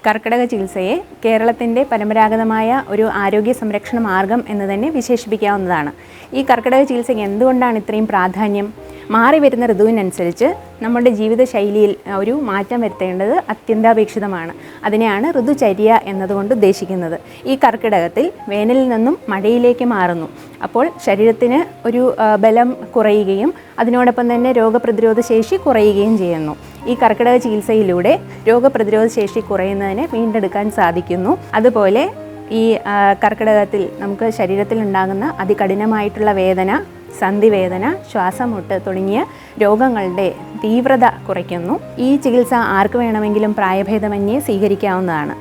കർക്കിടക ചികിത്സയെ കേരളത്തിൻ്റെ പരമ്പരാഗതമായ ഒരു ആരോഗ്യ സംരക്ഷണ മാർഗം എന്ന് തന്നെ വിശേഷിപ്പിക്കാവുന്നതാണ്. ഈ കർക്കിടക ചികിത്സയ്ക്ക് എന്തുകൊണ്ടാണ് ഇത്രയും പ്രാധാന്യം? മാറി വരുന്ന ഋതുവിനനുസരിച്ച് നമ്മുടെ ജീവിതശൈലിയിൽ ഒരു മാറ്റം വരുത്തേണ്ടത് അത്യന്താപേക്ഷിതമാണ്. അതിനെയാണ് ഋതുചര്യ എന്നതുകൊണ്ട് ഉദ്ദേശിക്കുന്നത്. ഈ കർക്കിടകത്തിൽ വേനലിൽ നിന്നും മഴയിലേക്ക് മാറുന്നു. അപ്പോൾ ശരീരത്തിന് ഒരു ബലം കുറയുകയും അതിനോടൊപ്പം തന്നെ രോഗപ്രതിരോധ ശേഷി കുറയുകയും ചെയ്യുന്നു. ഈ കർക്കിടക ചികിത്സയിലൂടെ രോഗപ്രതിരോധ ശേഷി കുറയുന്നതിനെ വീണ്ടെടുക്കാൻ സാധിക്കുന്നു. അതുപോലെ ഈ കർക്കിടകത്തിൽ നമുക്ക് ശരീരത്തിൽ ഉണ്ടാകുന്ന അതികഠിനമായിട്ടുള്ള വേദന, സന്ധിവേദന, ശ്വാസമുട്ട് തുടങ്ങിയ രോഗങ്ങളുടെ തീവ്രത കുറയ്ക്കുന്നു. ഈ ചികിത്സ ആർക്ക് വേണമെങ്കിലും പ്രായഭേദമന്യേ സ്വീകരിക്കാവുന്നതാണ്.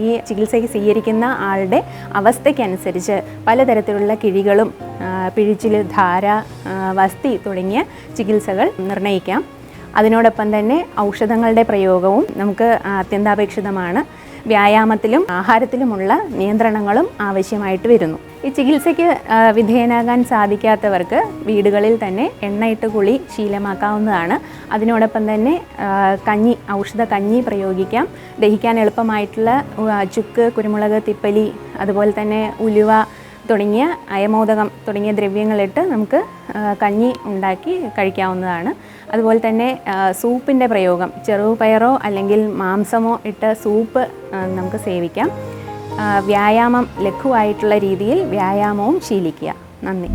ഈ ചികിത്സയ്ക്ക് സ്വീകരിക്കുന്ന ആളുടെ അവസ്ഥയ്ക്കനുസരിച്ച് പലതരത്തിലുള്ള കിഴികളും പിഴിച്ചിൽ, ധാര, വസ്തി തുടങ്ങിയ ചികിത്സകൾ നിർണ്ണയിക്കാം. അതിനോടൊപ്പം തന്നെ ഔഷധങ്ങളുടെ പ്രയോഗവും നമുക്ക് അത്യന്താപേക്ഷിതമാണ്. വ്യായാമത്തിലും ആഹാരത്തിലുമുള്ള നിയന്ത്രണങ്ങളും ആവശ്യമായിട്ട് വരുന്നു. ഈ ചികിത്സയ്ക്ക് വിധേയനാകാൻ സാധിക്കാത്തവർക്ക് വീടുകളിൽ തന്നെ എണ്ണയിട്ട് കുളി ശീലമാക്കാവുന്നതാണ്. അതിനോടൊപ്പം തന്നെ ഔഷധ കഞ്ഞി പ്രയോഗിക്കാം. ദഹിക്കാൻ എളുപ്പമായിട്ടുള്ള ചുക്ക്, കുരുമുളക്, തിപ്പലി, അതുപോലെ തന്നെ ഉലുവ തുടങ്ങിയ അയമോദകം തുടങ്ങിയ ദ്രവ്യങ്ങളിട്ട് നമുക്ക് കഞ്ഞി ഉണ്ടാക്കി കഴിക്കാവുന്നതാണ്. അതുപോലെ തന്നെ സൂപ്പിൻ്റെ പ്രയോഗം, ചെറുപയറോ അല്ലെങ്കിൽ മാംസമോ ഇട്ട സൂപ്പ് നമുക്ക് സേവിക്കാം. വ്യായാമം ലഘുവായിട്ടുള്ള രീതിയിൽ വ്യായാമവും ശീലിക്കുക. നന്ദി.